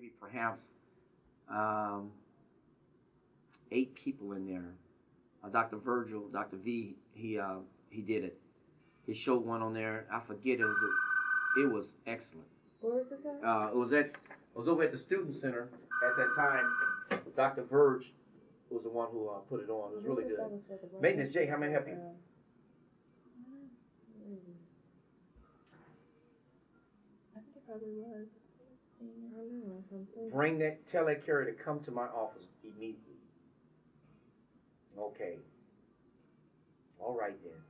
maybe perhaps 8 people in there. Dr. Virgil, Dr. V, he did it. He showed one on there. I forget it was excellent. Where was this at? It was over at the Student Center at that time. Dr. Verge was the one who put it on. It was really good. Maintenance J, how may I help you? I think it probably was. I don't know, something. Tell that carrier to come to my office immediately. Okay. All right then.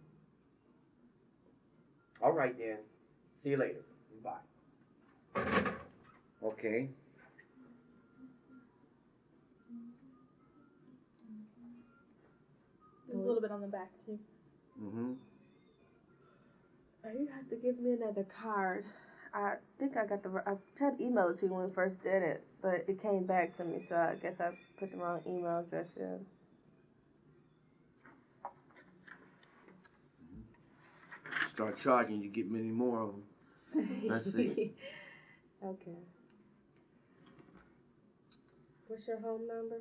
All right then. See you later. Bye. Okay. There's a little bit on the back too. Mm-hmm. You have to give me another card. I think I tried to email it to you when we first did it, but it came back to me, so I guess I put the wrong email address in. Start charging, you get many more of them. Let's see. Okay. What's your home number?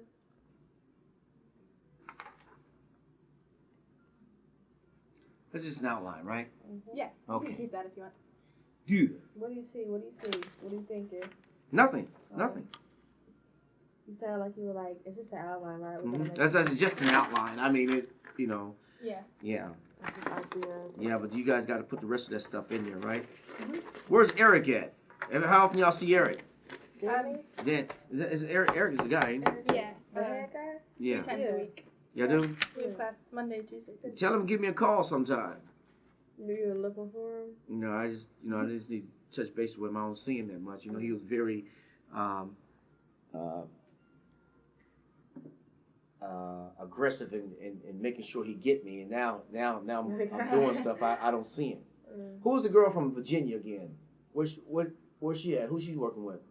That's just an outline, right? Mm-hmm. Yeah. You Okay. can keep that if you want. Good. What do you see? What do you see? What do you think? Nothing. Nothing. You sound like you were like, it's just an outline, right? Mm-hmm. That's just an outline. I mean, it's, you know. Yeah. Yeah. It's just ideas. Yeah, but you guys got to put the rest of that stuff in there, right? Mm-hmm. Where's Eric at? And how often y'all see Eric? Danny? Is Eric is the guy, ain't he? Yeah. The head guy? Yeah. 3 times a week. Y'all do? We have class Monday, Tuesday, Thursday. Tell him to give me a call sometime. You were looking for him? I just need to touch base with him. I don't see him that much. You know, he was very aggressive in making sure he get me, and now I'm doing stuff I don't see him. Who's the girl from Virginia again? Where's she at? Who's she working with?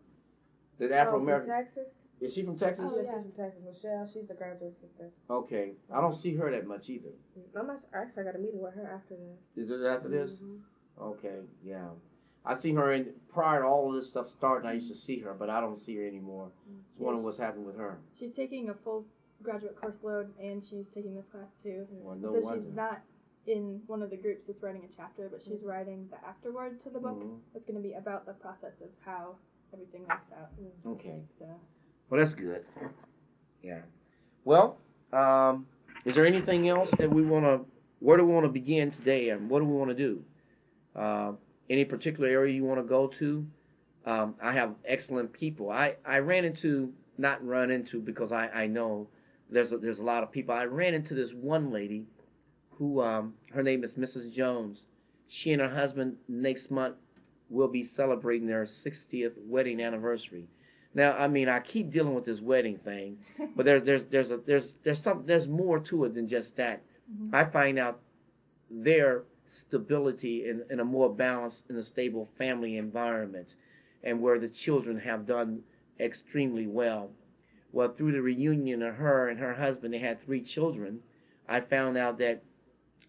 The Afro American. Texas? Is she from Texas? Oh, yeah, she's from Texas. Michelle, she's the graduate sister. Okay, I don't see her that much either. Actually, I got a meeting with her after that. Is it after this? Mm-hmm. Okay, yeah. I seen her prior to all of this stuff starting. I used to see her, but I don't see her anymore. It's wondering what's happening with her. She's taking a full graduate course load, and she's taking this class too. Well, no so wonder. she's not in one of the groups that's writing a chapter, but she's writing the afterword to the book. It's going to be about the process of how everything works out. Okay. So. Well, that's good. Yeah. Well, is there anything else that we want to? Where do we want to begin today, and what do we want to do? Any particular area you want to go to? I have excellent people. I not run into because I know there's a lot of people. I ran into this one lady who her name is Mrs. Jones. She and her husband next month will be celebrating their 60th wedding anniversary. Now, I mean, I keep dealing with this wedding thing, but there's more to it than just that. Mm-hmm. I find out their stability in a more balanced and a stable family environment, and where the children have done extremely well. Well, through the reunion of her and her husband, they had 3 children. I found out that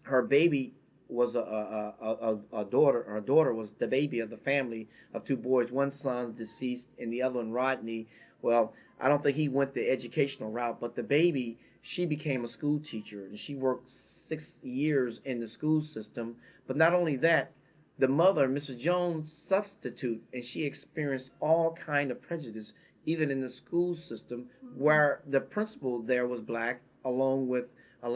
her baby was a daughter. Her daughter was the baby of the family of 2 boys. One son deceased, and the other one, Rodney. Well, I don't think he went the educational route, but the baby, she became a school teacher, and she worked 6 years in the school system. But not only that, the mother, Mrs. Jones, substitute, and she experienced all kind of prejudice, even in the school system, where the principal there was black, along with not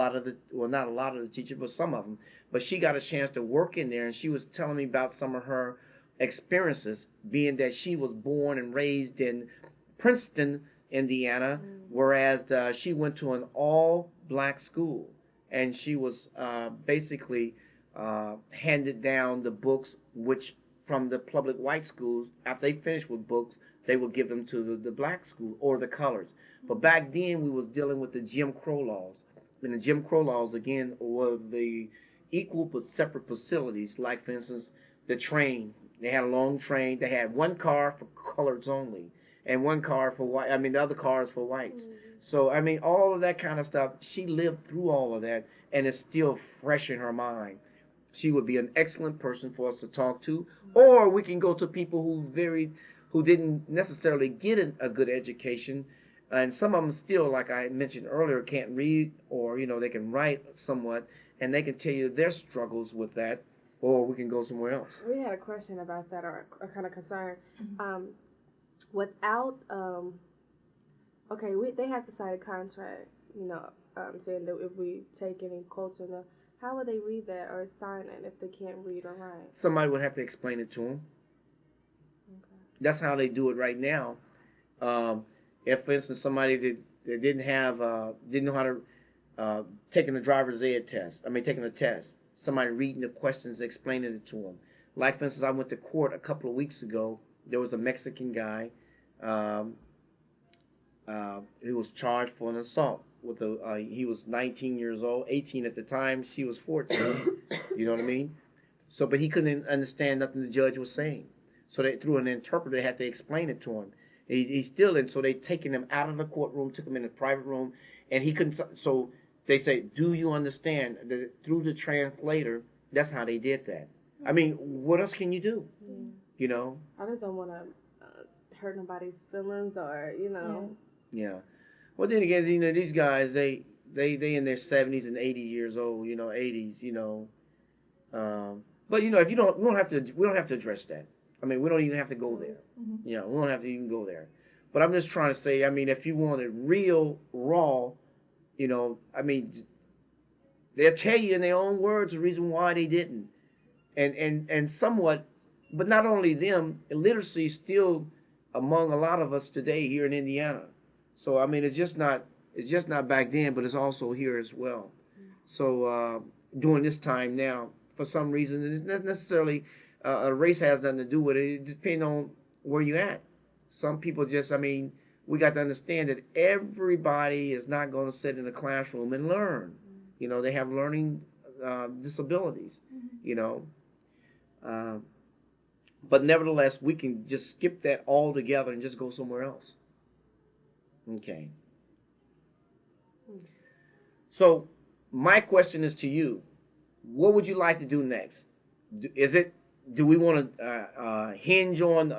a lot of the teachers, but some of them. But she got a chance to work in there, and she was telling me about some of her experiences, being that she was born and raised in Princeton, Indiana, whereas she went to an all-black school, and she was basically handed down the books, which from the public white schools, after they finished with books, they would give them to the black school or the colors. But back then, we was dealing with the Jim Crow laws. And the Jim Crow laws, again, were the equal but separate facilities. Like, for instance, the train. They had a long train. They had 1 car for coloreds only and 1 car for white. I mean, the other cars for whites. So, I mean, all of that kind of stuff. She lived through all of that, and it's still fresh in her mind. She would be an excellent person for us to talk to. Or we can go to people who very who didn't necessarily get a good education, and some of them still, like I mentioned earlier, can't read, or they can write somewhat, and they can tell you their struggles with that, or we can go somewhere else. We had a question about that, or a kind of concern. Without, they have to sign a contract, saying that if we take any culture, how would they read that or sign it if they can't read or write? Somebody would have to explain it to them. Okay. That's how they do it right now. If, for instance, somebody that didn't know how to taking the driver's ed test, taking a test, somebody reading the questions, explaining it to them. Like, for instance, I went to court a couple of weeks ago. There was a Mexican guy who was charged for an assault. He was 19 years old, 18 at the time. She was 14. You know what I mean? So, but he couldn't understand nothing the judge was saying. So through an interpreter, they had to explain it to him. He still didn't. So they taken him out of the courtroom, took him in a private room, and he couldn't. So they say, "Do you understand?" Through the translator, that's how they did that. What else can you do? I just don't want to hurt nobody's feelings, or Yeah. Well, then again, these guys, they in their 70s and 80 years old, 80s, but if we don't have to address that. We don't even have to go there. We don't have to even go there. But I'm just trying to say, if you want it real raw, they'll tell you in their own words the reason why they didn't, and somewhat, but not only them, illiteracy is still among a lot of us today here in Indiana. So it's just not back then, but it's also here as well. So during this time now, for some reason, it's not necessarily a race has nothing to do with it. It depends on where you at. Some people just, we got to understand that everybody is not going to sit in a classroom and learn. They have learning disabilities. But nevertheless, we can just skip that altogether and just go somewhere else. Okay. So my question is to you: what would you like to do next? Do we want to hinge on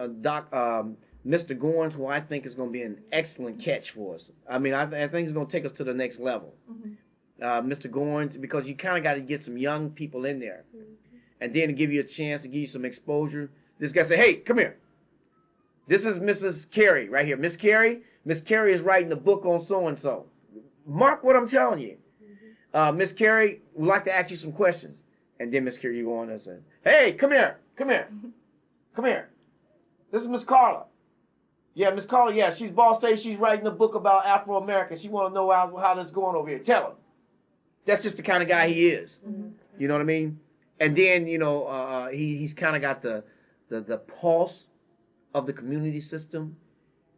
Mr. Gorns, who I think is going to be an excellent catch for us? I think it's going to take us to the next level. Mr. Gorns, because you kind of got to get some young people in there, and then to give you a chance to give you some exposure. This guy say, "Hey, come here. This is Mrs. Carey right here. Miss Carey is writing a book on so-and-so. Mark what I'm telling you. Miss Carey would like to ask you some questions." And then Miss Carey, you go on and say, "Hey, come here. This is Miss Carla. Yeah, Miss Carla, yeah, she's Ball State. She's writing a book about Afro-Americans. She want to know how this is going over here. Tell her." That's just the kind of guy he is. You know what I mean? And then, he's kind of got the pulse of the community system.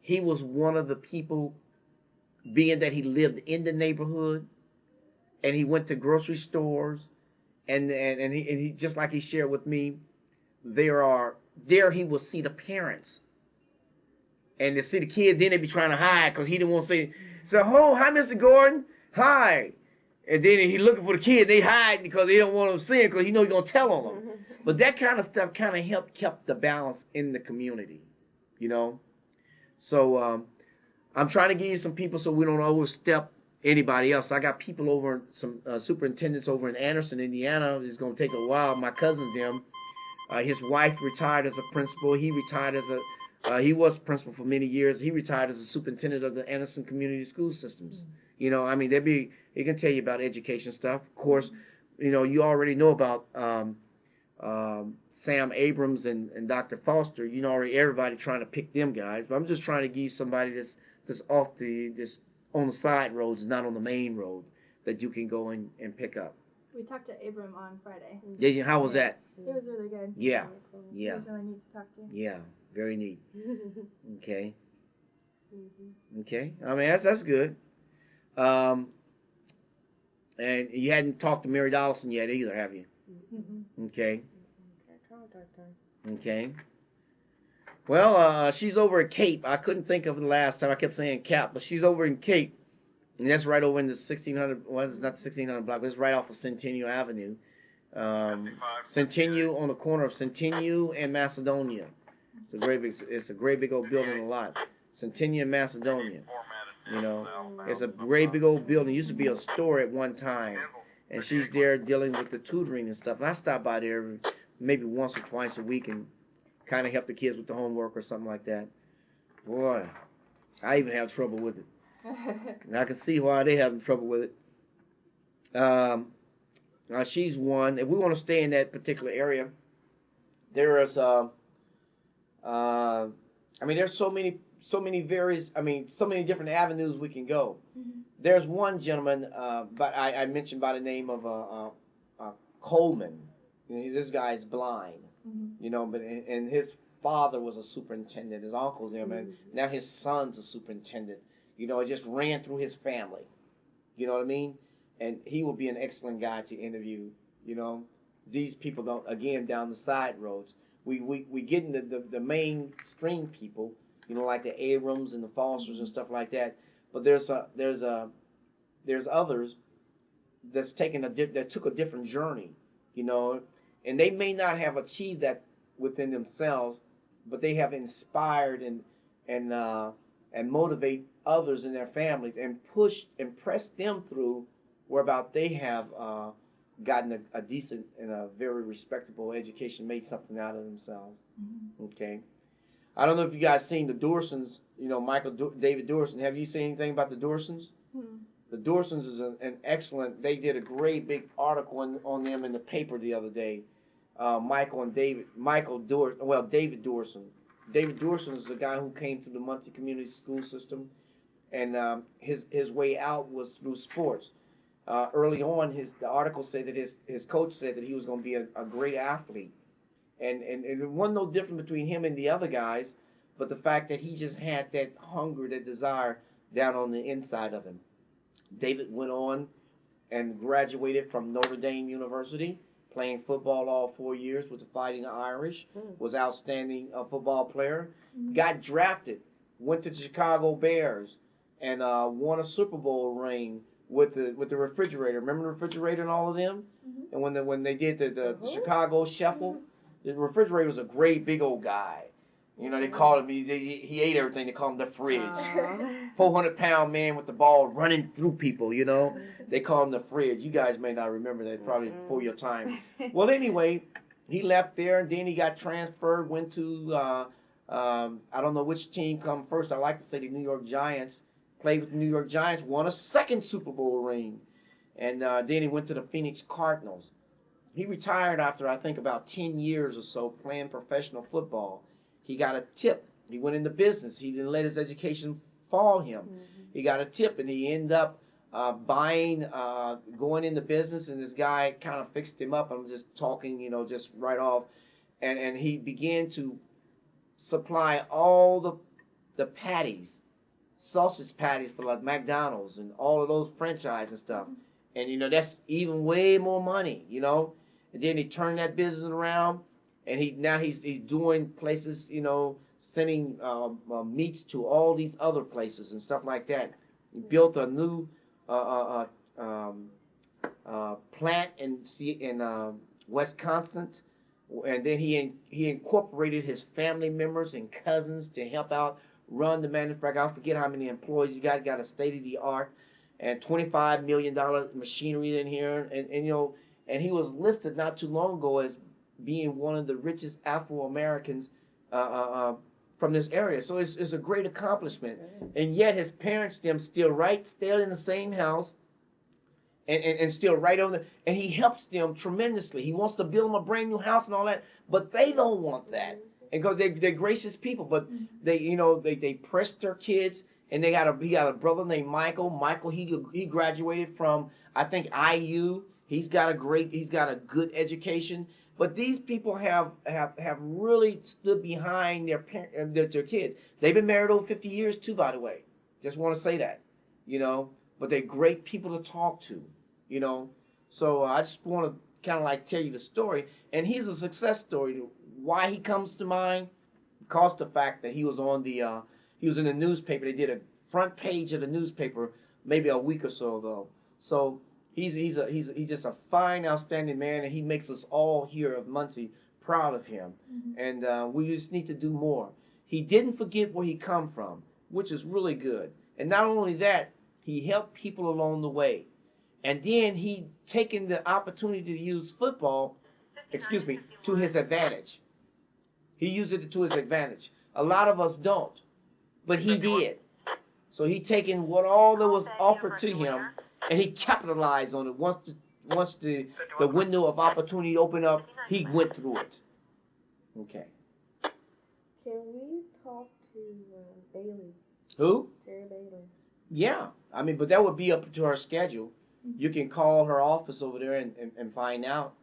He was one of the people, being that he lived in the neighborhood, and he went to grocery stores, and he just like he shared with me, there he will see the parents, and to see the kids, then they be trying to hide because he didn't want to say, "Oh, hi, Mr. Gordon, hi," and then he looking for the kids, they hide because they don't want them to see him because he's gonna tell on them. But that kind of stuff kind of kept the balance in the community, So I'm trying to give you some people so we don't overstep anybody else. I got people over, some superintendents over in Anderson, Indiana. It's going to take a while. My cousin, his wife retired as a principal. He retired as he was principal for many years. He retired as a superintendent of the Anderson Community School Systems. He can tell you about education stuff. Of course, you already know about Sam Abrams and Dr. Foster. Everybody trying to pick them guys. But I'm just trying to give you somebody that's on the side roads, not on the main road, that you can go and pick up. We talked to Abram on Friday. Yeah, how was that? It was really good. Yeah. He was really neat to talk to. Yeah, very neat. Okay. Okay. That's good. And you hadn't talked to Mary Dollison yet either, have you? Okay. Okay. Well, she's over at Cape. I couldn't think of it the last time. I kept saying Cap, but she's over in Cape. And that's right over in the 1600, well, it's not the 1600 block, but it's right off of Centennial Avenue. Centennial, on the corner of Centennial and Macedonia. It's a great big old building a lot. Centennial, Macedonia. You know, it's a great big old building. It used to be a store at one time, and she's there dealing with the tutoring and stuff. And I stop by there maybe once or twice a week and kind of help the kids with the homework or something like that. Boy, I even have trouble with it. And I can see why they having trouble with it. She's one. If we want to stay in that particular area, there is there's so many different avenues we can go. Mm-hmm. There's one gentleman, but I mentioned by the name of Coleman. You know, this guy is blind. Mm-hmm. You know, but and his father was a superintendent. His uncle's him, and now his son's a superintendent. You know, it just ran through his family. You know what I mean? And he will be an excellent guy to interview. You know, these people don't, again, down the side roads. We get into the mainstream people, you know, like the Abrams and the Fosters and stuff like that. But there's others that took a different journey, you know, and they may not have achieved that within themselves, but they have inspired and motivate others in their families and pushed and pressed them through whereabout they have gotten a decent and a very respectable education, made something out of themselves. Mm-hmm. Okay. I don't know if you guys seen the Doorsons, you know, David Doorson. Have you seen anything about the Doorsons? Mm-hmm. The Doorsons is an excellent, they did a great big article on them in the paper the other day. David Doorson. David Doorson is the guy who came through the Muncie community school system, and his way out was through sports. Early on, the article said that his coach said that he was going to be a great athlete. And it wasn't no different between him and the other guys, but the fact that he just had that hunger, that desire down on the inside of him. David went on and graduated from Notre Dame University, playing football all 4 years with the Fighting Irish, was outstanding football player, got drafted, went to the Chicago Bears, and won a Super Bowl ring with the refrigerator. Remember the refrigerator and all of them? Mm-hmm. And when they did the Chicago Shuffle, the refrigerator was a great big old guy. You know, they called him, he ate everything, they called him the fridge. 400-pound man with the ball running through people, you know. They called him the fridge. You guys may not remember that, probably before your time. Well, anyway, he left there, and then he got transferred, went to, I don't know which team come first. I like to say the New York Giants. Played with the New York Giants, won a second Super Bowl ring. And then he went to the Phoenix Cardinals. He retired after, I think, about 10 years or so playing professional football. He got a tip. He went into business. He didn't let his education fall him. Mm-hmm. He got a tip, and he ended up going into business, and this guy kind of fixed him up. I'm just talking, you know, just right off. And he began to supply all the patties, sausage patties for like McDonald's and all of those franchise and stuff. And, you know, that's even way more money, you know. And then he turned that business around, and he's doing places, you know, sending meats to all these other places and stuff like that. He built a new plant in Wisconsin, and then he incorporated his family members and cousins to help out run the manufacturer. I forget how many employees he got. Got a state of the art and $25 million machinery in here, and you know, and he was listed not too long ago as being one of the richest Afro-Americans from this area. So it's a great accomplishment. And yet his parents, them still in the same house and still right on the, and he helps them tremendously. He wants to build them a brand new house and all that, but they don't want that. And because they're gracious people, but they press their kids, and he got a brother named Michael. Michael, he graduated from, I think, IU. He's got a good education. But these people have really stood behind their kids. They've been married over 50 years too, by the way. Just want to say that, you know. But they're great people to talk to, you know. So I just want to kind of like tell you the story. And he's a success story. Why he comes to mind? Because the fact that he was in the newspaper. They did a front page of the newspaper maybe a week or so ago. So he's just a fine, outstanding man, and he makes us all here of Muncie proud of him, and we just need to do more. He didn't forget where he come from, which is really good. And not only that, he helped people along the way. And then he taken the opportunity to use football, to his advantage. He used it to his advantage. A lot of us don't, but he did. So he taken what all that was offered to him, and he capitalized on it. Once the window of opportunity opened up, he went through it. Okay. Can we talk to Bailey? Who? Terry Bailey. Yeah. I mean, but that would be up to her schedule. You can call her office over there and find out.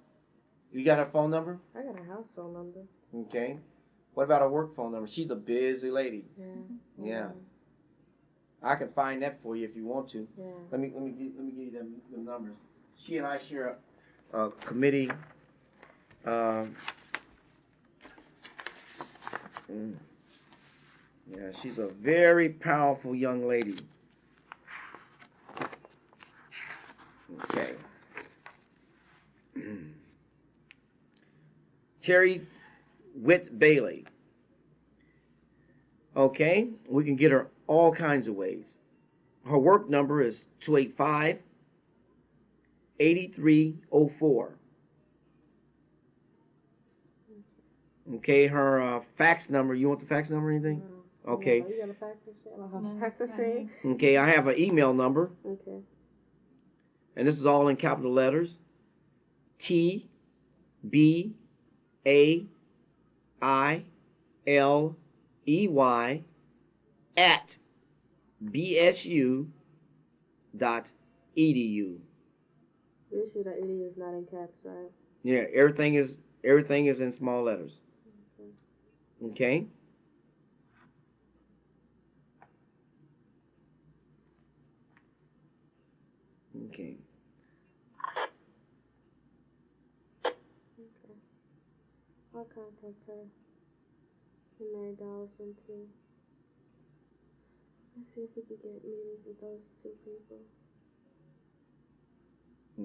You got her phone number? I got her house phone number. Okay. What about her work phone number? She's a busy lady. Yeah. I can find that for you if you want to. Yeah. Let me give you them numbers. She and I share a committee. Yeah, she's a very powerful young lady. Okay. Terry Witt Bailey. Okay, we can get her all kinds of ways. Her work number is 285-8304. Okay, her fax number. You want the fax number or anything? No. Okay. No, you got a fax machine? I don't have a fax machine. Okay, I have an email number. Okay. And this is all in capital letters. TBAILEY@bsu.edu. BSU.edu is not in caps, right? Yeah, everything is in small letters. Okay? Okay. I'll contact her. And Mary Dawson too. Let's see if we can get meetings with those two people.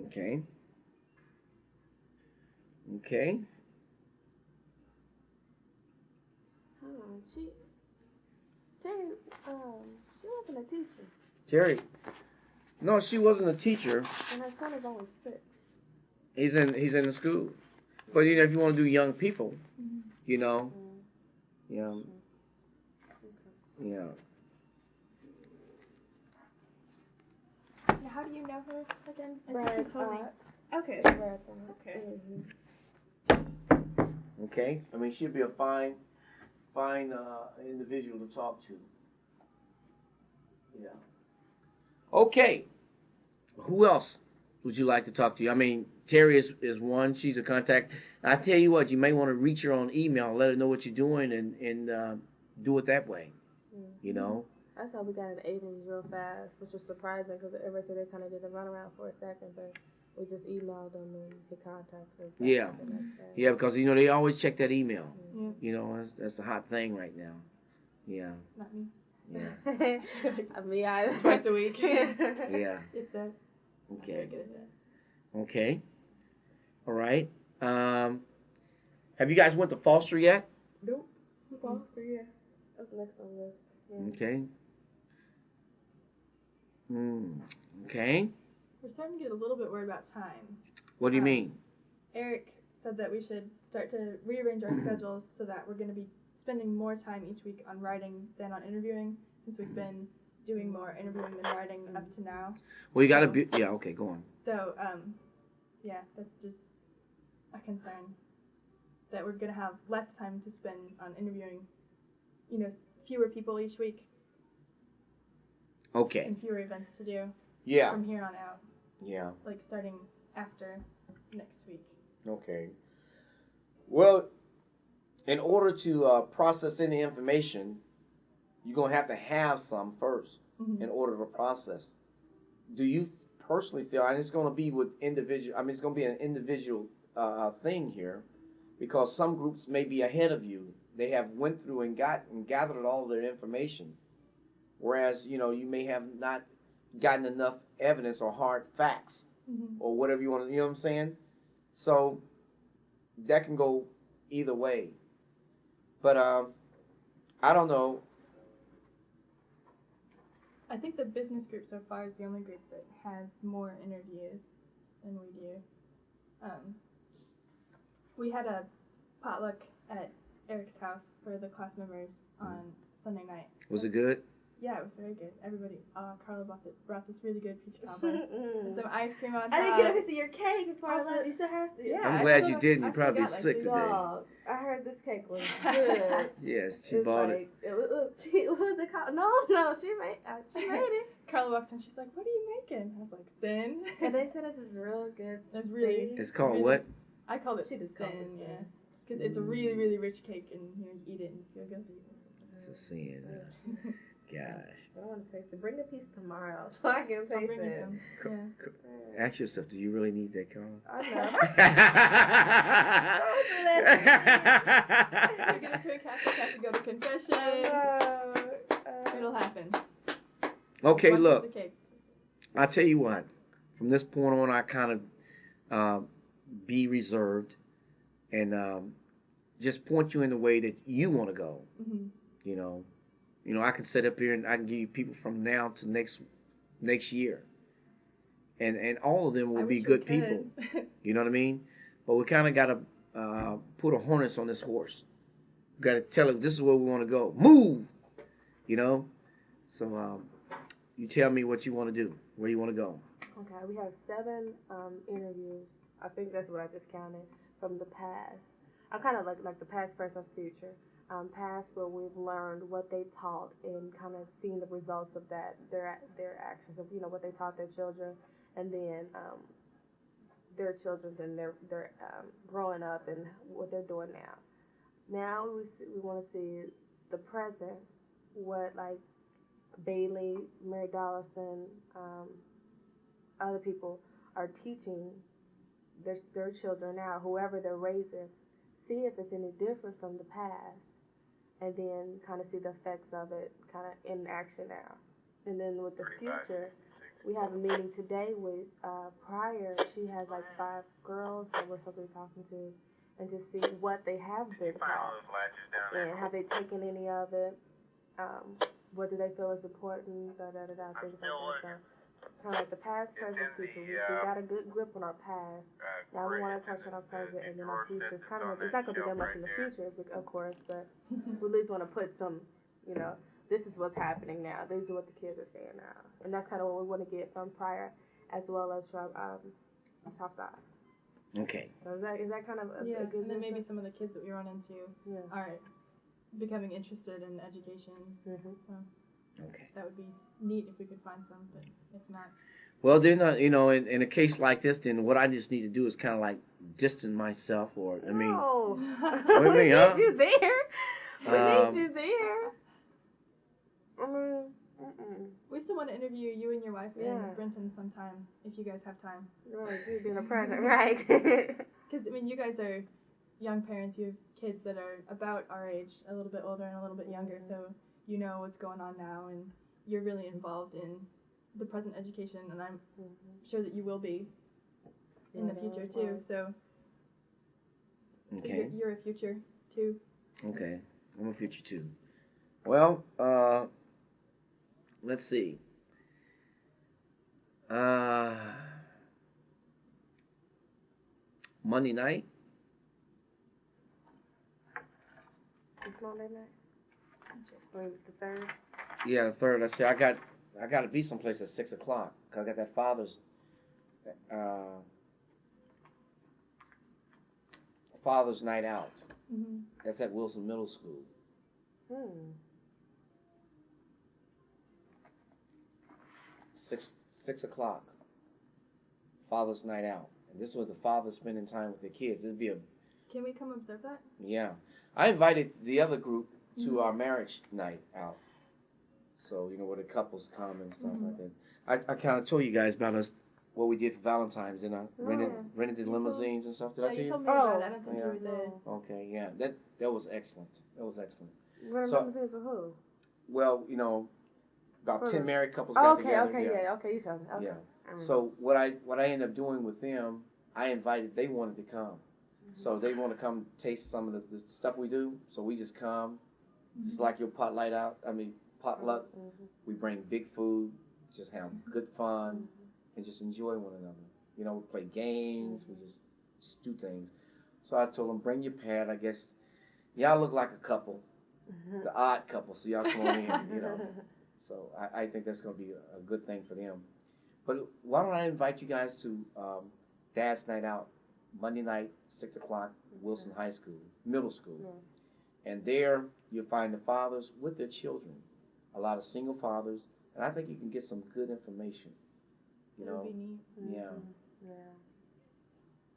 Okay. Okay. Hold on, Terry, she wasn't a teacher. Terry. No, she wasn't a teacher. And her son is only 6. He's in the school. But you know, if you want to do young people, you know, yeah. Now, how do you know her again? I think you told me. Okay. Okay. Okay. I mean, she'd be a fine individual to talk to. Yeah. Okay. Who else would you like to talk to? I mean, Terry is one. She's a contact. I tell you what, you may want to reach her on email, let her know what you're doing, and do it that way. You know. That's how we got into Abrams real fast, which was surprising because everybody said they kind of did a runaround for a second, but we just emailed them and he contacted us. Yeah. Yeah, because you know they always check that email. Yeah. You know, that's the hot thing right now. Yeah. Not me. Yeah. Me either. Twice a week. Yeah. It's that. Okay. Good at that. Okay. All right. Have you guys went to Foster yet? Nope. Foster, yeah. That's next on the list. Yeah. Okay. Okay. We're starting to get a little bit worried about time. What do you mean? Eric said that we should start to rearrange our schedules so that we're going to be spending more time each week on writing than on interviewing, since we've been doing more interviewing than writing up to now. Well, you got to be. Yeah. Okay. Go on. So, yeah, that's just a concern that we're going to have less time to spend on interviewing, you know, fewer people each week. Okay. And fewer events to do. Yeah. From here on out. Yeah. Like starting after next week. Okay. Well, in order to process any information, you're going to have some first in order to process. Do you personally feel, and it's going to be with individual, I mean, it's going to be an individual thing here, because some groups may be ahead of you. They have went through and gathered all their information, whereas, you know, you may have not gotten enough evidence or hard facts or whatever you want to, you know what I'm saying? So that can go either way. But I don't know. I think the business group so far is the only group that has more interviews than we do. We had a potluck at Eric's house for the class members on Sunday night. Was it good? Yeah, it was very good. Everybody, Carla brought this really good peach cobbler and some ice cream on top. I didn't get a piece of your cake before I left. You still have to. Yeah, I'm glad you didn't. You're probably sick today. Dog. I heard this cake was good. Yes, she bought it. What was it called? No, she made it. Carla walks in, she's like, "What are you making?" I was like, "Sin." And they said it's real good. It's really. It's called really, what? I called it She just called sin. it Yeah, because it's a really, really rich cake, and you eat it and you feel guilty. It's a sin. Gosh. I want to taste it. Bring a piece tomorrow so I can I'll taste bring you it. some. Yeah. Ask yourself, do you really need that, Carl? I know. You get into a Catholic, have to go to confession. It'll happen. Okay, One look. piece of cake. I'll tell you what. From this point on, I kind of be reserved and just point you in the way that you want to go. Mm-hmm. You know, I can sit up here and I can give you people from now to next year, and all of them will be good people. You know what I mean? But we kind of got to put a harness on this horse. We got to tell it this is where we want to go. Move. You know. So you tell me what you want to do. Where you want to go. Okay, we have 7 interviews. I think that's what I just counted from the past. I kind of like the past, present, future. Past where we've learned what they taught and kind of seen the results of that, their actions of what they taught their children, and then their children and they're growing up and what they're doing now. Now we want to see the present, what like Bailey, Mary Dollison, other people are teaching their children now, whoever they're raising. See if it's any different from the past. And then kind of see the effects of it kind of in action now. And then with the future, we have a meeting today with Prior. She has like 5 girls that we're supposed to be talking to and just see what they have been taught. And have they taken any of it? What do they feel is important? Things like that. So kind of like the past, present, future. We got a good grip on our past. Now we want to touch on our present and then our future. It's kind of like, it's not going to be that much in the future, of course, but we at least want to put some, this is what's happening now. These are what the kids are saying now. And that's kind of what we want to get from Prior as well as from Southside. Okay. So is that kind of a good and then maybe system? some of the kids that we run into are becoming interested in education. Mm-hmm. So Okay. that would be neat if we could find some, but if not. Well, then, in a case like this, then what I just need to do is kind of like distance myself, or I mean, No. what do you we mean, need huh? you there. We Um, need you there. I mean, We still want to interview you and your wife Yeah. in Brenton sometime, if you guys have time. Right, you being a present, right? Because, you guys are young parents. You have kids that are about our age, a little bit older and a little bit younger, so you know what's going on now, and you're really involved in the present education, and I'm sure that you will be in the future, too. So okay. you're a future, too. Okay. I'm a future too. Well, let's see. Monday night. This Monday night? Or the 3rd? Yeah, the 3rd. I say I got to be someplace at 6 o'clock because I got that father's night out. Mm-hmm. That's at Wilson Middle School. 6 o'clock. Father's night out, and this was the father spending time with the kids. It'd be Can we come observe that? Yeah. I invited the other group to our marriage night out. So, where the couples come and stuff like that. I kind of told you guys about what we did for Valentine's, and I rented the limousines and stuff. Did I tell you you? told me about it. I don't think you were there. Okay, yeah. That was excellent. That was excellent. Rented limousines for who? Well, about 10 married couples got together. Okay, you told me. Okay. Yeah. So what I ended up doing with them, they wanted to come. So they want to come taste some of the stuff we do. So we just come, just like your potluck. We bring big food, just have good fun, and just enjoy one another. You know, we play games, we just do things. So I told them, bring your pad. I guess y'all look like a couple, the odd couple. So y'all come on in, you know. So I think that's going to be a good thing for them. But why don't I invite you guys to Dad's Night Out, Monday night, 6 o'clock, Wilson High School, middle school. And there you'll find the fathers with their children, a lot of single fathers, and I think you can get some good information. You know? That would be neat. Yeah. Yeah.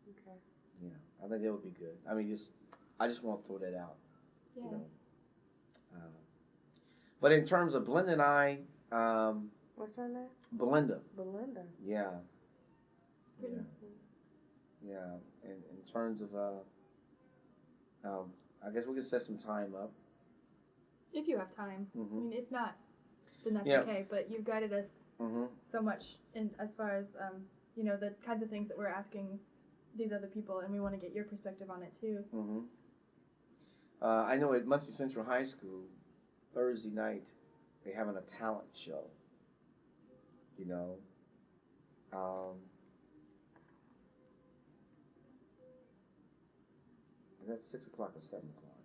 Okay. Yeah, I think that would be good. I mean, I just want to throw that out. Yeah. You know? But in terms of Belinda and I, What's her name? Belinda. Belinda. Yeah. Yeah. Yeah. In terms of, I guess we could set some time up. If you have time. I mean, if not, then that's Yeah. okay. But you've guided us so much in as far as you know, the kinds of things that we're asking these other people, and we want to get your perspective on it too. I know at Muncie Central High School, Thursday night, they're having a talent show. You know, is that 6 o'clock or 7 o'clock?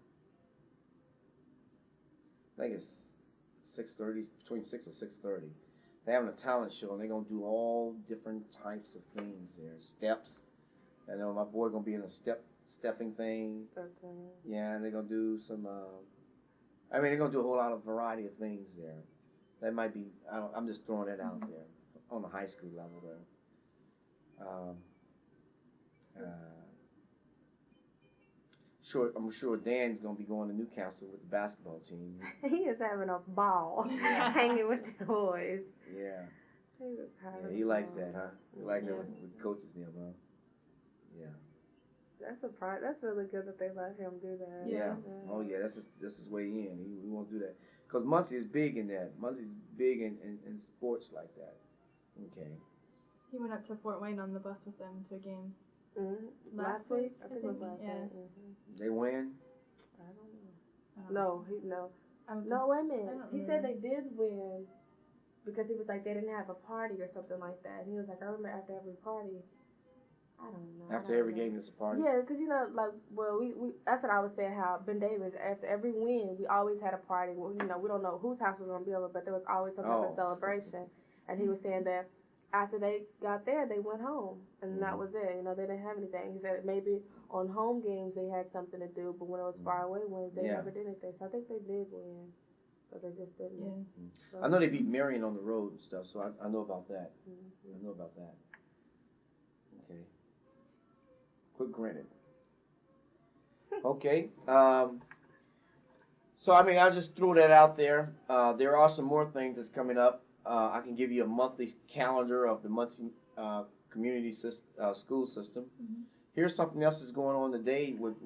I think it's 6:30, between 6 and 6:30. They're having a talent show, and they're gonna do all different types of things there. Steps. I know my boy gonna be in a stepping thing. Okay. Yeah, and they're gonna do some. They're gonna do a whole lot of variety of things there. That might be. I'm just throwing it out there on the high school level there. I'm sure Dan's gonna be going to Newcastle with the basketball team. He is having a ball, hanging with the boys. Yeah. Yeah, He likes that, huh? He likes that with coaches there, huh? Yeah. That's really good that they let him do that. Yeah. Oh yeah, that's his way in. He won't do that because Muncie is big in that. Muncie's big in sports like that. Okay. He went up to Fort Wayne on the bus with them to a game. Last week? I think it was last week. They win? I don't know. No, wait a minute. He said they did win because he was like they didn't have a party or something like that. And he was like, I remember after every party. I don't know. After every game there's a party? Yeah, because we that's what I was saying, how Ben Davis, after every win, we always had a party. Well, we don't know whose house was going to be over, but there was always some type of celebration. And he was saying that after they got there, they went home, and that was it. They didn't have anything. He said maybe on home games they had something to do, but when it was far away wins, they never did anything. So I think they did win, but they just didn't. Yeah. So, I know they beat Marion on the road and stuff, so I know about that. I know about that. Okay. Quit grinning. Okay. So I'll just throw that out there. There are some more things that's coming up. I can give you a monthly calendar of the Muncie community school system. Here's something else that's going on today with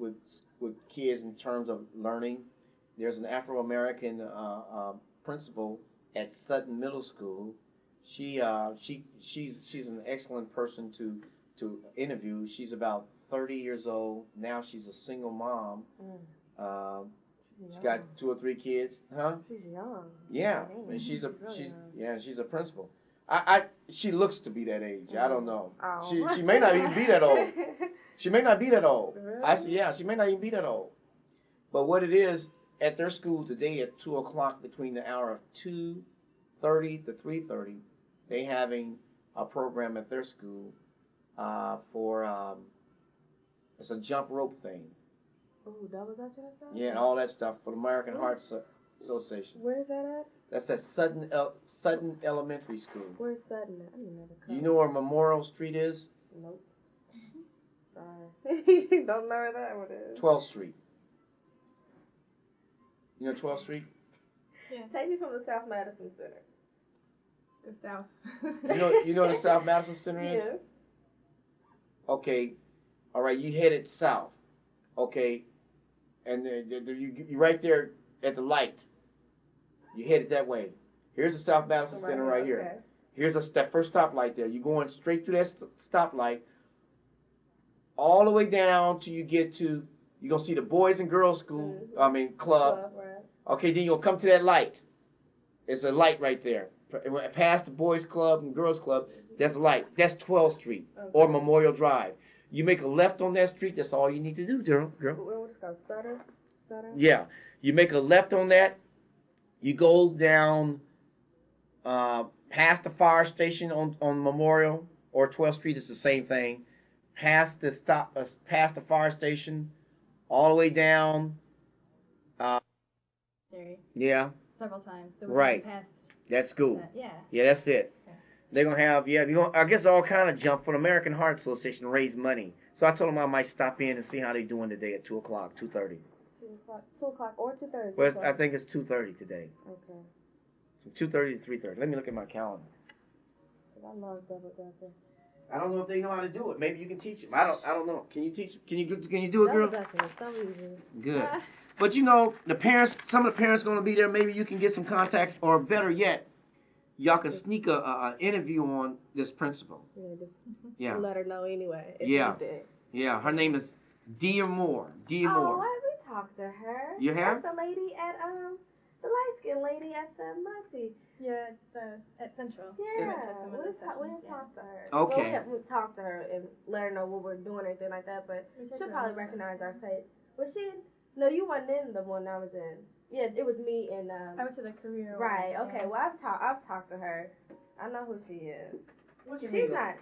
kids in terms of learning. There's an Afro-American principal at Sutton Middle School. She's an excellent person to interview. She's about 30 years old. Now she's a single mom. She's got 2 or 3 kids. Huh? She's young. Yeah. And she's a principal. She looks to be that age. I don't know. Oh. She may not even be that old. She may not be that old. Really? I see. Yeah, she may not even be that old. But what it is, at their school today at 2 o'clock, between the hour of 2:30 to 3:30, they having a program at their school for it's a jump rope thing. Oh, that was that you said? Yeah, and all that stuff for the American Heart Association. Where's that at? That's at Sutton Elementary School. Where's Sutton at? I didn't never come. You know where Memorial Street is? Nope. Sorry. Don't know where that one is. 12th Street. You know 12th Street? Yeah. Take me from the South Madison Center. The South. You know the South Madison Center is? Yes. Okay. All right, you headed south. Okay. And you right there at the light. You headed that way. Here's the South Madison Center right here. Okay. Here's that first stoplight there. You're going straight through that stoplight. all the way down till you get to, you're going to see the Boys and Girls School, club. Right. Okay, then you'll come to that light. There's a light right there. Past the Boys Club and Girls Club, there's a light. That's 12th Street or Memorial Drive. You make a left on that street, that's all you need to do, girl. What's it called? Sutter? Yeah. You make a left on that. You go down past the fire station on Memorial or 12th Street is the same thing. Past the fire station, all the way down. Yeah. Several times. So right. That's cool. Yeah. Yeah, that's it. Okay. They're gonna have I guess all kind of jump for the American Heart Association to raise money. So I told them I might stop in and see how they're doing today at 2:00, 2:30. 2:00 or 2:30. Well, I think it's 2:30 today. Okay. From 2:30 to 3:30. Let me look at my calendar. I love double dapping. I don't know if they know how to do it. Maybe you can teach them. I don't know. Can you teach? Can you do it, girl? Double dapping is so easy. Good. But the parents, some of the parents going to be there. Maybe you can get some contacts, or better yet, y'all can sneak a interview on this principal. Yeah, let her know anyway. Yeah. Her name is Dia Moore. Oh, we talked to her. You have? That's the lady at the light skinned lady at the Muncie. Yeah, at Central. Yeah, we talked to her. Okay. Well, we talked to her and let her know what we're doing and anything like that. But she'll probably recognize our face. Well, no, you weren't in the one I was in. Yeah, it was me and I went to the career. Right. Okay. Well, I've talked to her. I know who she is. She's not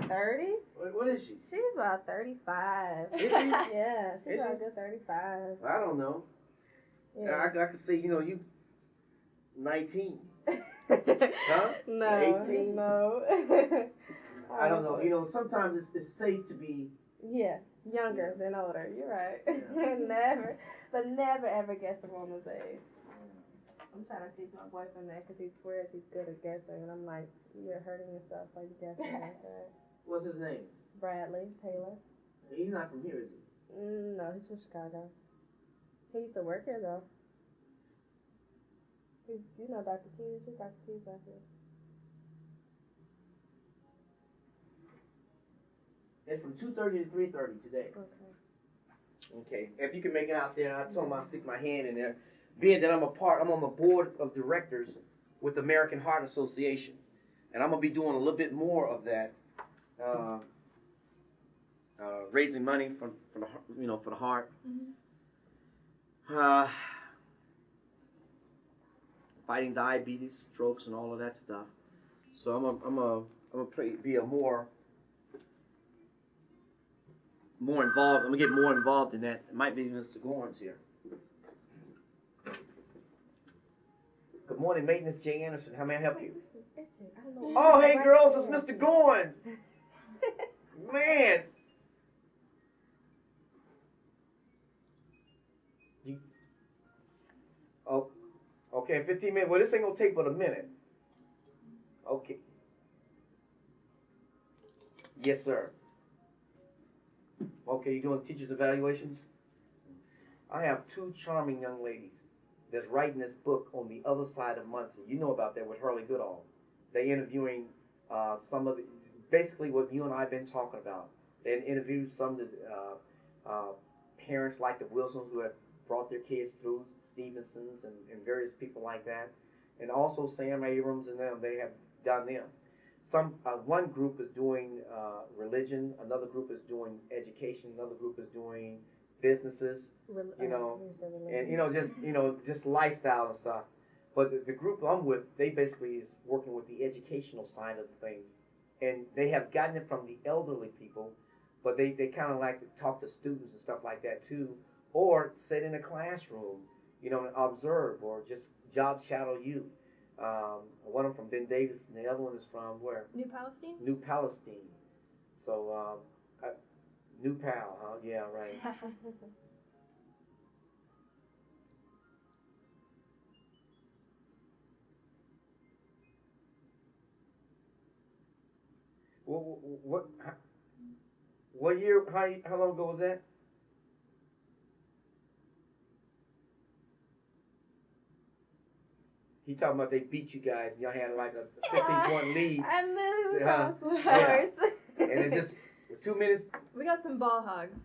30. What is she? She's about 35. Is she? Yeah, she's about good 35. I don't know. Yeah. I could say, you 19. Huh? No. 18. No. I don't know. Sometimes it's safe to be. Yeah, younger than older. You're right. Yeah. never ever guess a woman's age. I'm trying to teach my boyfriend that because he swears he's good at guessing, and I'm like, you're hurting yourself by guessing like that. What's his name? Bradley Taylor. He's not from here, is he? No, he's from Chicago. He used to work here though. Dr. Keys. He's Dr. Keys out here. It's from 2:30 to 3:30 today. Okay. If you can make it out there, I told him I'll stick my hand in there. Being that I'm on the board of directors with the American Heart Association, and I'm gonna be doing a little bit more of that, raising money for the heart, fighting diabetes, strokes, and all of that stuff. So I'm gonna be a more involved. I'm gonna get more involved in that. It might be Mr. Gorns here. Good morning, Maintenance J. Anderson. How may I help you? Oh, hey girls, it's Mr. Gorns. Man. Oh, okay, 15 minutes. Well, this ain't gonna take but a minute. Okay. Yes, sir. Okay, you doing teacher's evaluations? I have two charming young ladies that's writing this book on the other side of Muncie. You know about that with Hurley Goodall. They're interviewing basically what you and I have been talking about. They interviewed some of the parents like the Wilsons who have brought their kids through, Stevensons and various people like that. And also Sam Abrams and them, they have done them. One group is doing religion, another group is doing education, another group is doing businesses, just lifestyle and stuff. But the group I'm with, they basically is working with the educational side of things, and they have gotten it from the elderly people, but they kind of like to talk to students and stuff like that too, or sit in a classroom, and observe or just job shadow you. One of them from Ben Davis, and the other one is from where? New Palestine. New Palestine. So, New Pal, huh? Yeah, right. What year? How long ago was that? He talking about they beat you guys and y'all had like a 15-point lead. I knew yeah. And With 2 minutes. We got some ball hogs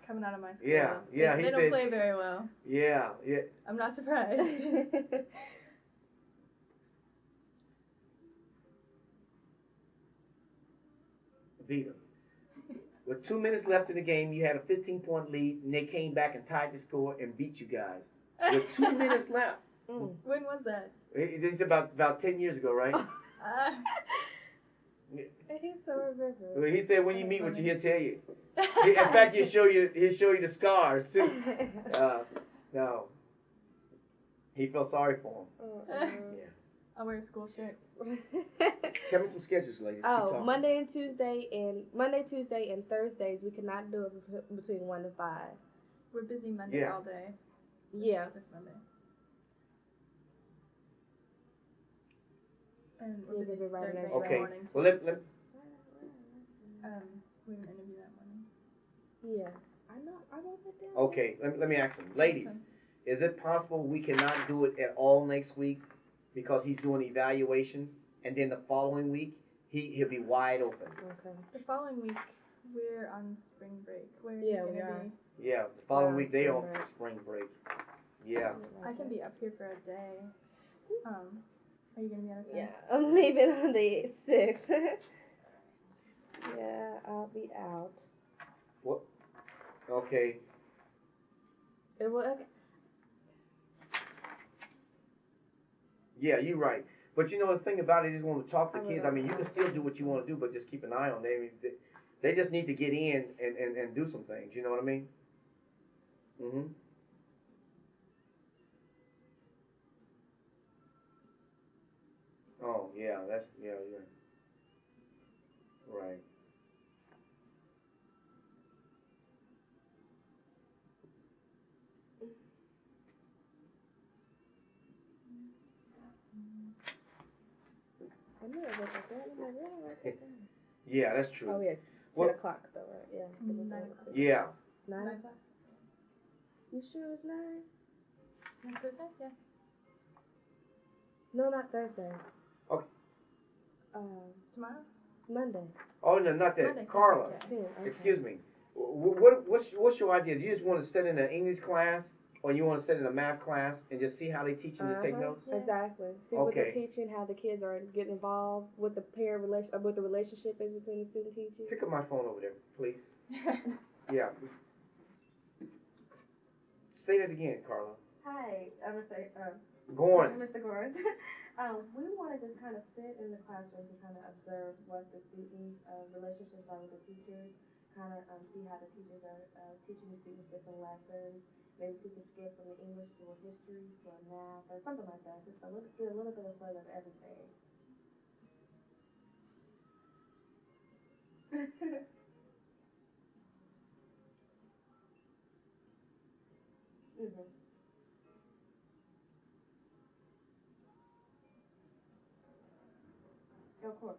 coming out of my school. Yeah. They don't play very well. Yeah. I'm not surprised. Beat them. With 2 minutes left in the game, you had a 15-point lead, and they came back and tied the score and beat you guys. With 2 minutes left. When was that? It's about 10 years ago, right? He's so remembered. He said when you meet with you, he'll tell you. In fact, he'll show you the scars too. No, he felt sorry for him. Yeah. I'll wear a school shirt. Tell me some schedules, ladies. Oh, Monday, Tuesday, and Thursdays we cannot do it between 1 and 5. We're busy Monday all day. Yeah. This Monday. And we're busy Thursday morning. Well, we have an interview that morning. Yeah. I wrote it down. Okay, let me ask them. Ladies, is it possible we cannot do it at all next week because he's doing evaluations, and then the following week he'll be wide open? Okay. The following week we're on spring break. Where are Yeah, you we gonna are. be? Yeah, the following week they on spring break. Yeah. I can be up here for a day. Are you gonna be out of town? Yeah, I'm leaving on the 6th. Yeah, I'll be out. What? Okay. Okay. Yeah, you're right. But you know the thing about it is when we talk to kids, I mean, you can still do what you want to do, but just keep an eye on them. They just need to get in and do some things. You know what I mean? Mm-hmm. Oh, yeah, yeah. Right. I knew it was like that. I'm like, yeah, write that down. Yeah, that's true. Oh, yeah. 10 o'clock, though, right? Yeah. 9 o'clock. Yeah. 9 o'clock? You sure it's 9? Next Thursday? Yeah. No, not Thursday. Okay. Tomorrow? Monday. Oh, no, not that. Monday. Carla, Yeah, okay. excuse me. What's your idea? Do you just want to sit in an English class, or you want to sit in a math class and just see how they teach and just take notes? Yeah. Exactly. See what they're teaching, how the kids are getting involved, what the what the relationship is between the student teachers. Pick up my phone over there, please. Yeah. Say that again, Carla. Hi, I'm Mr. Goins. Mr. Goins. We want to just kind of sit in the classroom to kind of observe what the students' relationships are with the teachers, kind of see how the teachers are teaching the students different lessons. Maybe we can skip from the English to a history to a math or something like that. Just get a little bit of flavor of everything. Of course.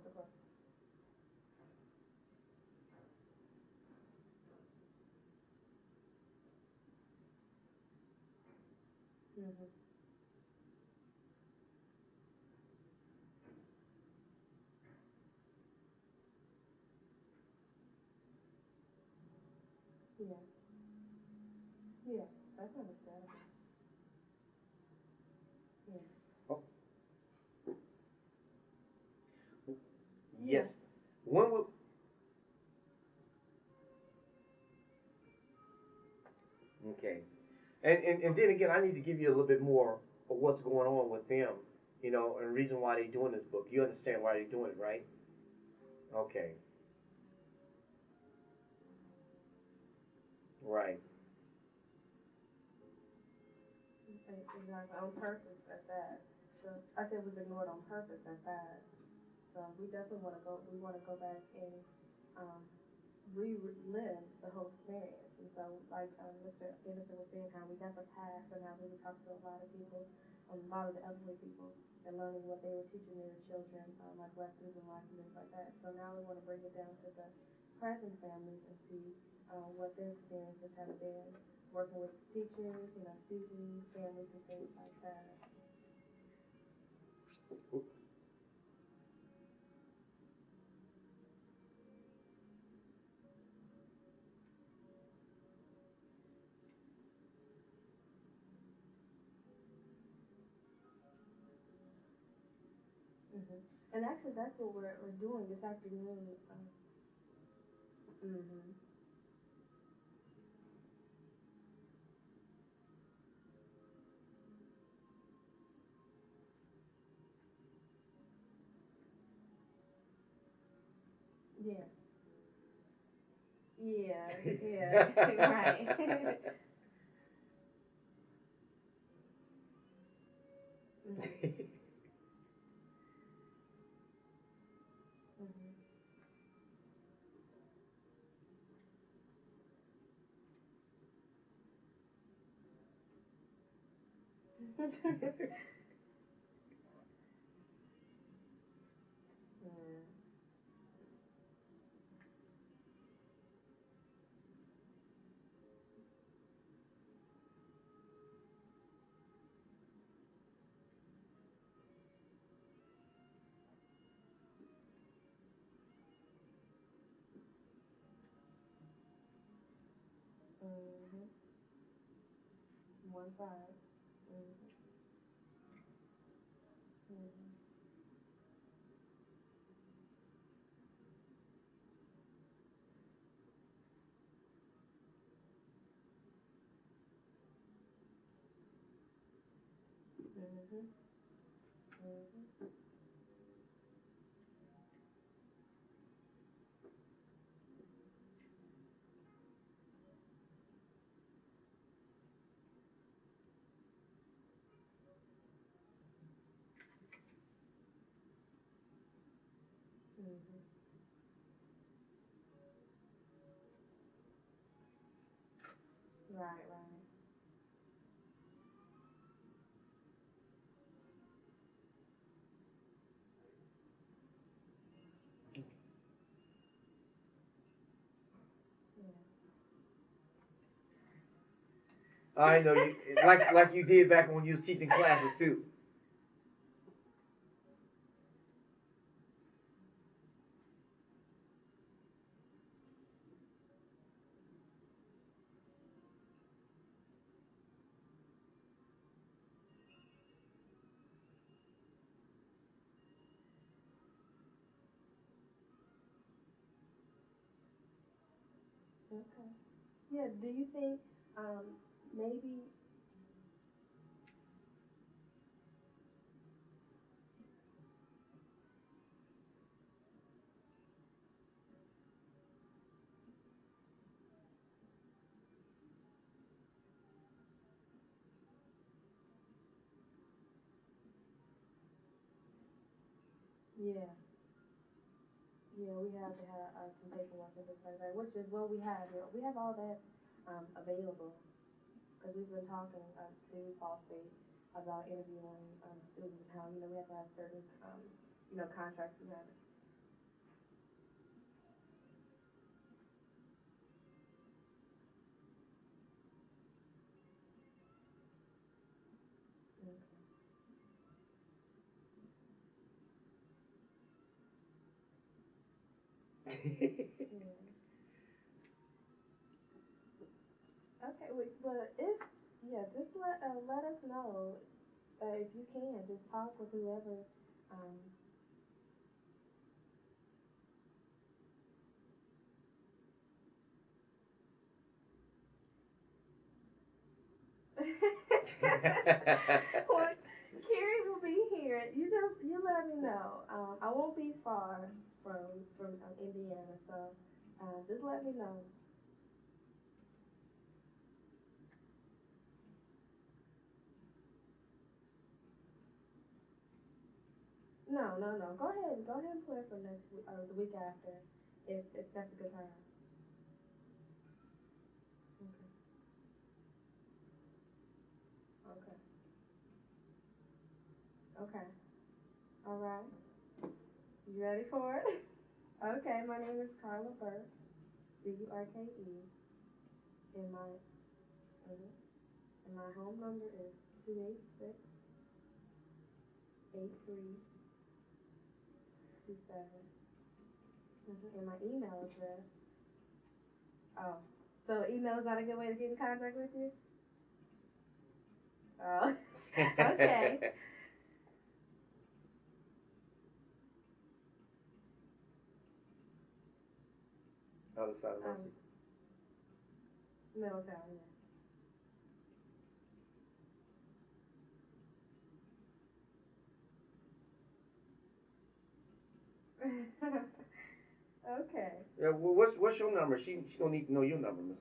Yeah, that's understandable. Yeah. Oh. Yes. When will... Okay. And then again, I need to give you a little bit more of what's going on with them, you know, and the reason why they're doing this book. You understand why they're doing it, right? Okay. Right. Exactly. On purpose at that. So I said it was ignored on purpose at that. So we definitely want to go. We want to go back and relive the whole experience. And so, like Mr. Anderson was saying, how we got the past and how we were talking to a lot of people, a lot of the elderly people, and learning what they were teaching their children, like lessons and life and things like that. So now we want to bring it down to the present families and see what their experiences have been working with teachers, students, families, and things like that. And actually, that's what we're doing this afternoon. Yeah. Yeah. Yeah. Right. Yeah. Mhm. One side. Mhm. Mhm. Mhm. Mhm. Mhm. Right. Right. Yeah. I know you like you did back when you was teaching classes too. Okay. Yeah. Do you think maybe? Yeah. Yeah, we have to have some paperwork and things like that, which is what we have. You know, we have all that available because we've been talking to Fall State about interviewing students, how we have to have certain contracts together. Yeah. Okay, wait, but if just let us know if you can. Just talk with whoever. Um, well, Carrie will be here. You let me know. I won't be far from Indiana, so just let me know. No, no, no. Go ahead and plan for next week or the week after, if that's a good time. Okay. Okay. Okay. All right. You ready for it? Okay. My name is Carla Burke. Burke. And mhm, and my home number is 286-8327. And my email address. Oh, so email is not a good way to get in contact with you? Oh, okay. other side of Muncie? Middletown, yeah. Okay. Yeah, well, what's your number? She gonna need to know your number, miss.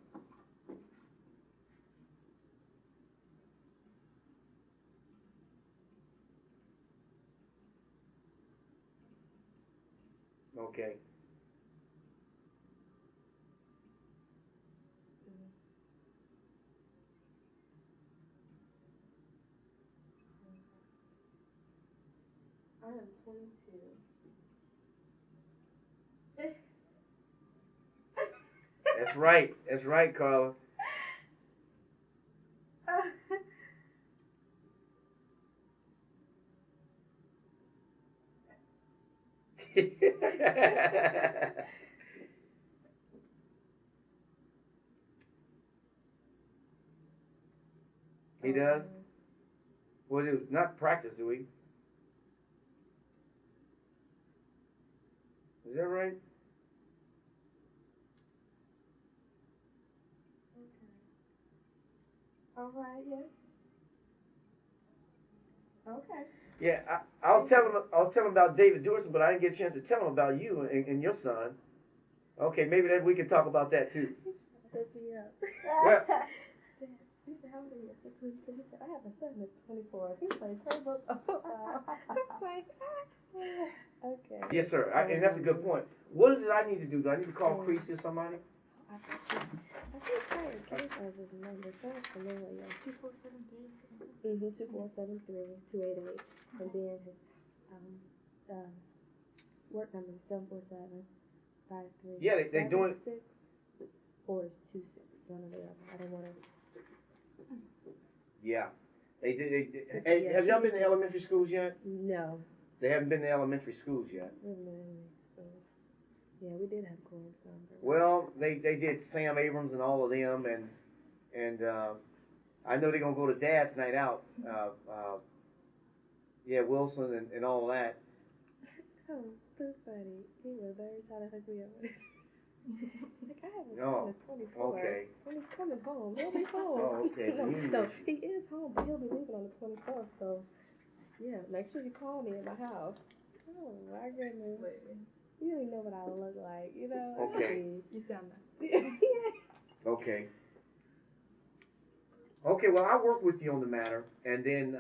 Okay. I am 22. That's right. That's right, Carla. He does? Well, do not practice, do we? Is that right? All right, yes. Okay. Yeah, I was telling him about David Dorson, but I didn't get a chance to tell him about you and your son. Okay, maybe that we can talk about that too. Well, He said, how old are you? He said, I have a son that's 24. He plays turbo. Okay. yes, sir. And that's a good point. What is it I need to do? Do I need to call Creasy or somebody? I think Tyler gave us his number. Sounds familiar. 2473. 2473-288. And then his work number is 747-53. Yeah, they doing it. Or it's 26. One or the other. I don't want to. Yeah. Hey, have y'all been to elementary schools yet? No. They haven't been to elementary schools yet. Yeah, we did have Cole's number. Well, they did Sam Abrams and all of them, and I know they're gonna go to Dad's night out. Yeah, Wilson and all of that. Oh, so funny. He was very trying to hook me up. Like, I have a Oh, son that's 24. okay. When he's coming home, he'll be home. Oh, okay. So No, he is home, but he'll be leaving on the 24th. So, yeah, make sure you call me at my house. Oh my goodness. You don't even know what I look like, you know? Okay. You sound nice. Yeah. Okay. Okay. Well, I'll work with you on the matter, and then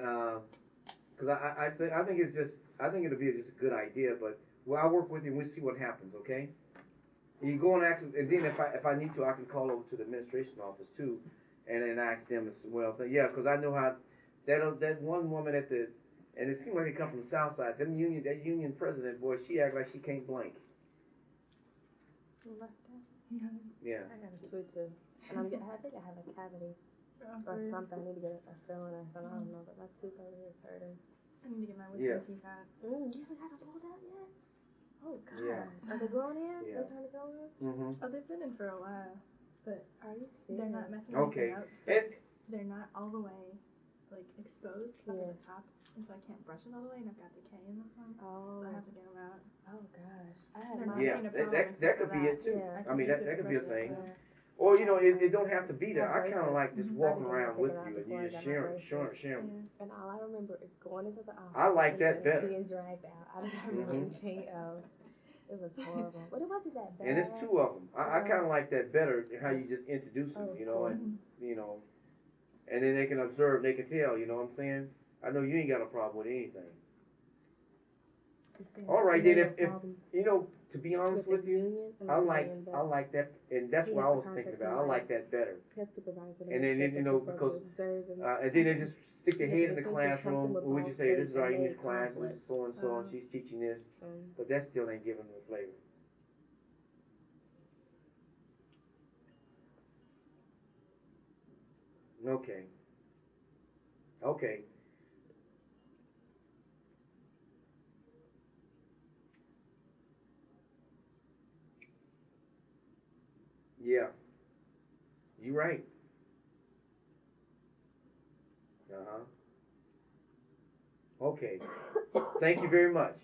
because I think it's just it'll be just a good idea, but well, I'll work with you and we'll see what happens. Okay. You go and ask, and then if I need to, I can call over to the administration office too, and then ask them as well. Yeah, because I know how that one woman at the, and it seems like they come from the South Side. That union president, boy, she act like she can't blank. Yeah. I gotta switch it. And I think I have a cavity or something. I need to get a filling or something. I don't know, but my tooth over here is hurting. I need to get my wisdom teeth out. You haven't had it pulled out yet? Oh, gosh. Yeah. Are they growing in? Yeah. They're trying to grow in? Mm-hmm. Oh, they've been in for a while, but Are you serious? they're not messing Okay. anything up. And They're not all the way, like, exposed up Yeah. at the top, and so I can't brush it all the way, and I've got decay in this one. Oh. So I have to get them out. Oh, gosh. I had They're mine. not yeah, having a problem that except could for be it too. Yeah. I mean, that could be a thing. Yeah. Or it don't have to be there. I kind of like just Mhm. walking I around didn't with take it out you and before you I just got my sharing. And all I remember is going into the office. I like and that then better. Being dragged out. I don't remember anything else. It was horrible. But it wasn't that bad. And it's two of them. I kind of like that better. How you just introduce them, you know, and and then they can observe, they can tell. You know what I'm saying? I know you ain't got a problem with anything. All right, then if you know, to be honest with you, I like that, and that's what I was thinking about. I like that better. And then you know because and then they just stick their head in the classroom. Or would you say this is our English class? This is so and so, and she's teaching this, but that still ain't giving them the flavor. Okay. Okay. Yeah. You right. Uh-huh. Okay. Thank you very much.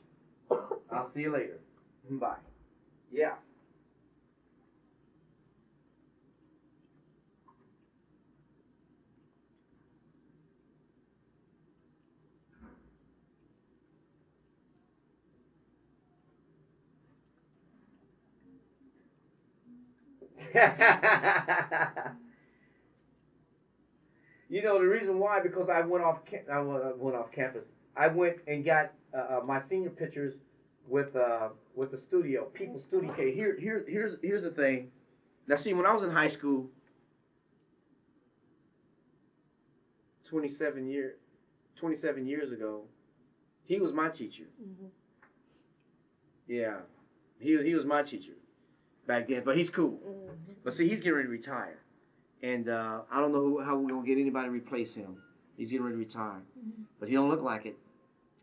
I'll see you later. Bye. Yeah. You know, the reason why, because I went off campus. I went and got my senior pictures with the studio, People Studio. Okay, here's the thing. Now, see, when I was in high school, 27 years ago, he was my teacher. Mm-hmm. Yeah, he was my teacher back then, but he's cool. Mm-hmm. But see, he's getting ready to retire, and I don't know how we're gonna get anybody to replace him. He's getting ready to retire, mm-hmm. but he don't look like it.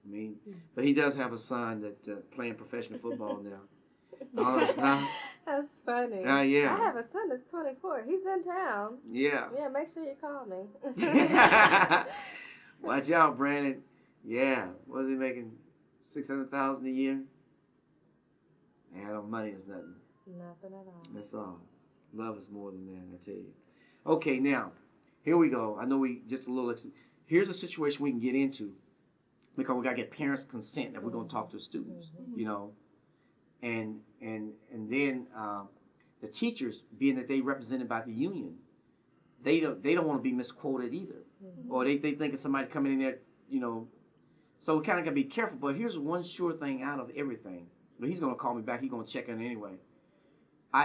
I mean, but he does have a son that playing professional football now. That's funny. Yeah. I have a son that's 24. He's in town. Yeah. Yeah, make sure you call me. Watch out, Brandon. Yeah. What is he making? $600,000 a year? Yeah, no money is nothing. Nothing at all. That's all. Love is more than that, I tell you. Okay, now, here we go. I know we just a little. Here's a situation we can get into, because we gotta get parents' consent if we're gonna talk to students. Mm-hmm. You know, and then the teachers, being that they represented by the union, they don't want to be misquoted either, mm-hmm. or they think it's somebody coming in there, you know. So we kind of gotta be careful. But here's one sure thing out of everything. But he's gonna call me back. He's gonna check in anyway.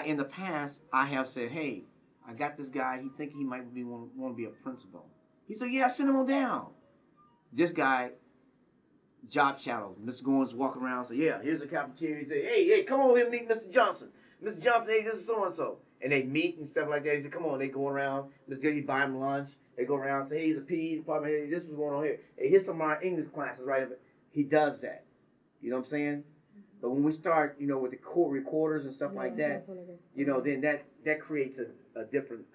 In the past, I have said, hey, I got this guy. He think he might want to be a principal. He said, yeah, send him on down. This guy, job shadow. Mr. Goins walking around and say, yeah, here's the cafeteria. He say, hey, come on here, meet Mr. Johnson. Mr. Johnson, hey, this is so-and-so. And they meet and stuff like that. He said, come on. They go around. Mr. J, buy him lunch. They go around and say, hey, he's a PE department. Hey, this was going on here. Hey, here's some of our English classes, right? He does that. You know what I'm saying? But when we start, you know, with the core recorders and stuff like that, you know, then that creates a different.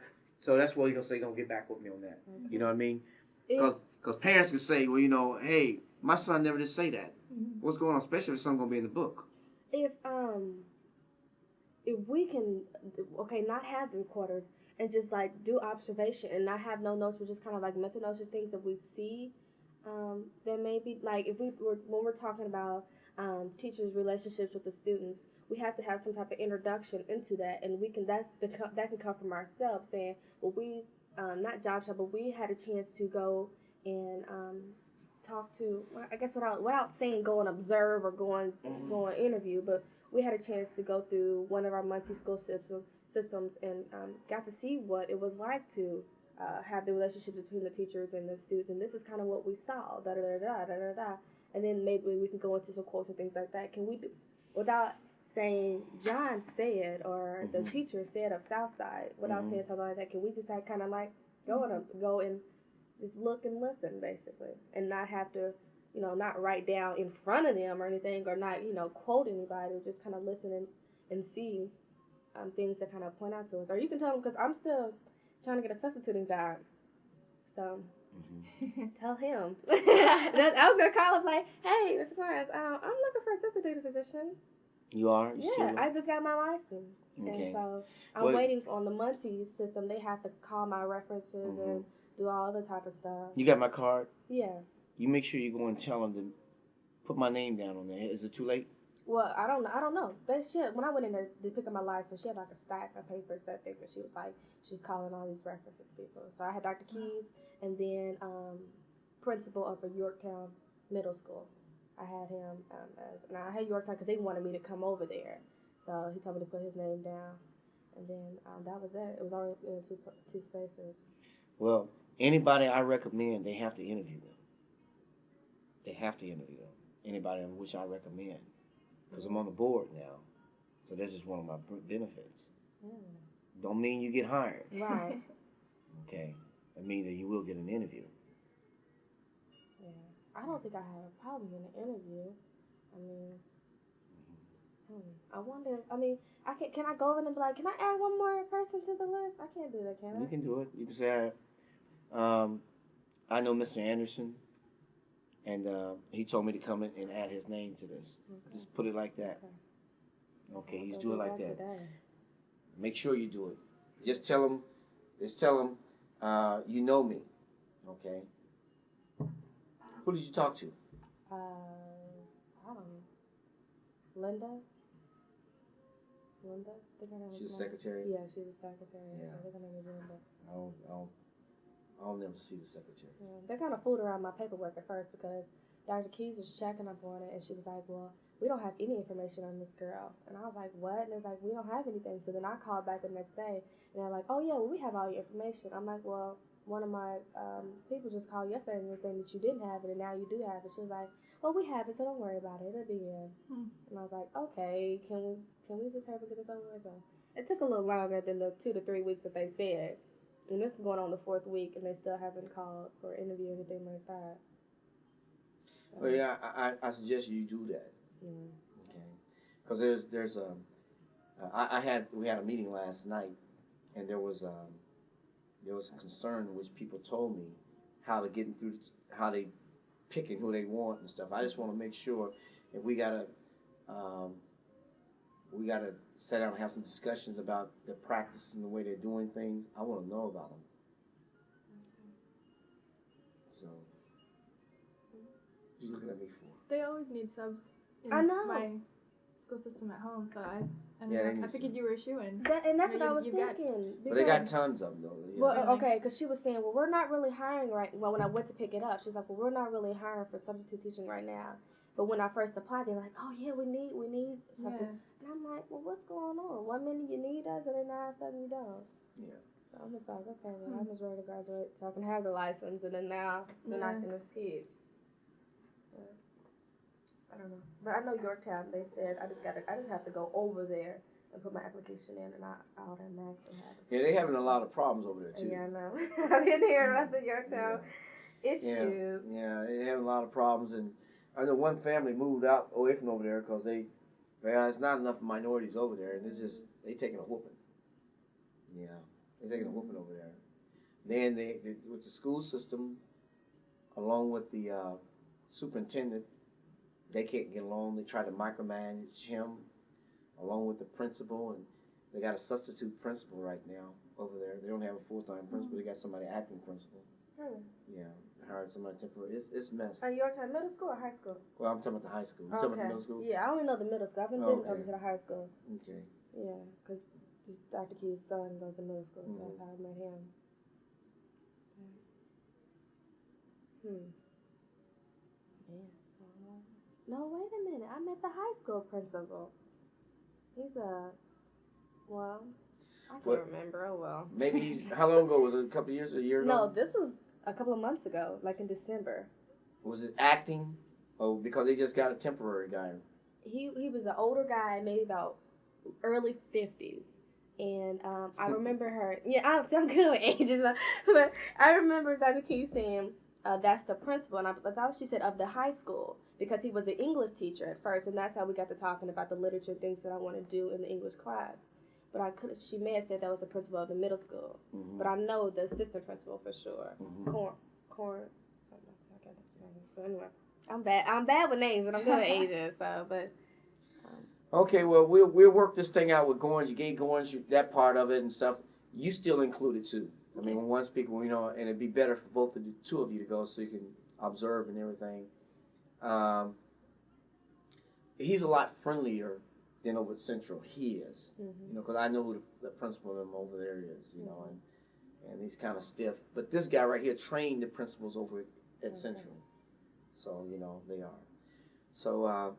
So that's what he's gonna say. Gonna get back with me on that. Mm-hmm. You know what I mean? Because parents can say, well, you know, hey, my son never did say that. Mm-hmm. What's going on? Especially if something's gonna be in the book. If we can, not have the recorders and just like do observation and not have no notes, but just kind of like mental notes, just things that we see. Then maybe like when we're talking about teachers' relationships with the students, we have to have some type of introduction into that, and that can come from ourselves saying, well, we not job shop, but we had a chance to go and talk to, I guess without saying go and observe or go and interview, but we had a chance to go through one of our Muncie school systems and got to see what it was like to have the relationship between the teachers and the students, and this is kind of what we saw, da da da da da da da. And then maybe we can go into some quotes and things like that. Can we, without saying John said or the teacher said of Southside, without saying something like that, can we just kind of like go and just look and listen, basically, and not have to, you know, not write down in front of them or anything, or not, you know, quote anybody, just kind of listen and see things that kind of point out to us. Or you can tell them, because I'm still trying to get a substituting job, so. Tell him. I was gonna call him like, hey, Mr. Clarence, I'm looking for a substitute position. You are? I just got my license. Okay. And so I'm waiting on the Muncie system. They have to call my references and do all other type of stuff. You got my card? Yeah. You make sure you go and tell them to put my name down on there. Is it too late? Well, I don't know. When I went in there to pick up my license, she had like a stack of papers that big, but she was like, she's calling all these references people. So I had Dr. Keys, and then principal of a Yorktown Middle School. I had him, I had Yorktown because they wanted me to come over there. So he told me to put his name down, and then that was it. It was only in two spaces. Well, anybody I recommend, they have to interview them. They have to interview them. Anybody in which I recommend. Because I'm on the board now. So this is one of my benefits. Don't mean you get hired. Right. Okay. It means that you will get an interview. Yeah. I don't think I have a problem in an interview. I mean, I wonder, can I go over and be like, can I add one more person to the list? I can't do that, can I? You can do it. You can say, I know Mr. Anderson, and he told me to come in and add his name to this. Okay. Just put it like that. Okay, he's doing it like that. Today. Make sure you do it. Just tell him, you know me. Okay? Who did you talk to? I don't know. Linda? Linda. I think her name was She's a Linda. secretary? Yeah, she's a secretary. Yeah. I think her name is Linda. I'll never see the secretary. Yeah. They kind of fooled around my paperwork at first because Dr. Keys was checking up on it, and she was like, well, we don't have any information on this girl. And I was like, what? And it's like, we don't have anything. So then I called back the next day, and they're like, oh, yeah, well, we have all your information. I'm like, well, one of my people just called yesterday and was saying that you didn't have it, and now you do have it. She was like, well, we have it, so don't worry about it. It'll be in. And I was like, okay, can we just have it get this over with? So it took a little longer than the 2 to 3 weeks that they said. And this is going on the 4th week, and they still haven't called for an interview or anything like that. So, Well, yeah, I suggest you do that. yeah. Okay. Because we had a meeting last night, and there was concern in which people told me how to get them through, how they picking who they want and stuff. I just want to make sure if we gotta sit down and have some discussions about the practice and the way they're doing things. I want to know about them. So, what you looking at me for? They always need subs in I know. my school system at home, so I Yeah, figured you were a shoo-in. And that's You- what I was you got- thinking. But they got tons of them though. Yeah. Well, Really? okay, because she was saying, well, we're not really hiring well, when I went to pick it up, she's like, well, we're not really hiring for substitute teaching right now. But when I first applied, they were like, oh, yeah, we need something. Yeah. And I'm like, well, what's going on? 1 minute you need us, and then now suddenly you don't. Yeah. So I'm just like, okay, well, I'm just ready to graduate so I can have the license, and then now they're not going to teach. I don't know. But I know Yorktown, they said, I just have to go over there and put my application in, and I'll automatically have it. Yeah, they having a lot of problems over there too. Yeah, I know. I've been hearing about the Yorktown issues. Yeah, they have a lot of problems, and I know one family moved out away from over there because it's not enough minorities over there, and it's just they taking a whooping. Yeah, they taking a whooping over there. Then they with the school system, along with the superintendent, they can't get along. They try to micromanage him, along with the principal, and they got a substitute principal right now over there. They don't have a full-time principal. They got somebody acting principal. Yeah, hired somebody temporary. It's a mess. Are you talking middle school or high school? Well, I'm talking about the high school. You talking about the middle school? Yeah, I only know the middle school. I haven't been over to the high school. Okay. Yeah, because Dr. Key's son goes to middle school, so that's how I met him. Yeah. No, wait a minute. I met the high school principal. He's well, I can't remember. Oh, well. Maybe how long ago? Was it a couple of years or a year ago? No, this was a couple of months ago, like in December. Was it acting? Oh, because they just got a temporary guy. He was an older guy, maybe about early 50s. And I remember her. Yeah, I'm good with ages, but I remember Dr. Key saying that's the principal, and I thought she said of the high school because he was an English teacher at first, and that's how we got to talking about the literature things that I want to do in the English class. But she may have said that was the principal of the middle school, but I know the assistant principal for sure. Corn. But anyway, I'm bad with names, and I'm good with ages. So, but. Okay, well, we'll work this thing out with Gorns. You gave Gorns that part of it and stuff. You still included too. I mean, when one speaker, and it'd be better for both of the two of you to go so you can observe and everything. He's a lot friendlier than over at Central. He is, because I know who the principal of them over there is, and he's kind of stiff. But this guy right here trained the principals over at Central, so they are. So.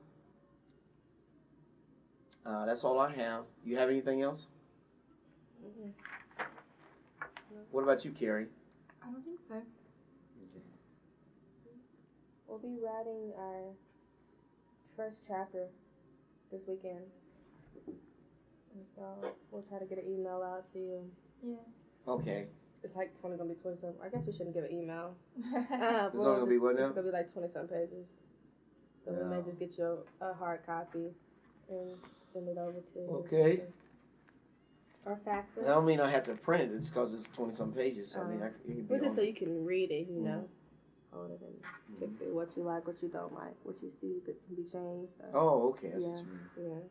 That's all I have. You have anything else? What about you, Carrie? I don't think so. Okay. We'll be writing our first chapter this weekend. And so we'll try to get an email out to you. Yeah. Okay. It's like going to be 20-some. I guess we shouldn't give an email. It's only going to be what now? It's going to be like 20-some pages. So we may just get you a hard copy and send it over to you. Okay. Or fax it. I don't mean I have to print it. It's because it's 20-some pages. So I mean, you can be just so you can read it, hold it and pick through what you like, what you don't like, what you see that can be changed. Oh, okay. That's what you mean.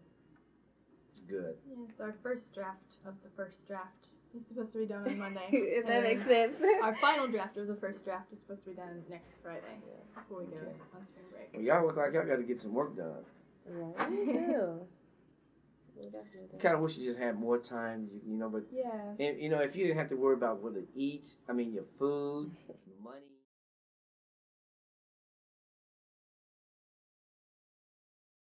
Good. Yeah, it's our first draft of the first draft. It's supposed to be done on Monday. If that makes sense. Our final draft of the first draft is supposed to be done next Friday before we go on spring break. Well, y'all look like y'all got to get some work done. Yeah, we do. We definitely do. Kind of wish you just had more time, but Yeah. and, if you didn't have to worry about what to eat, I mean, your food, your money.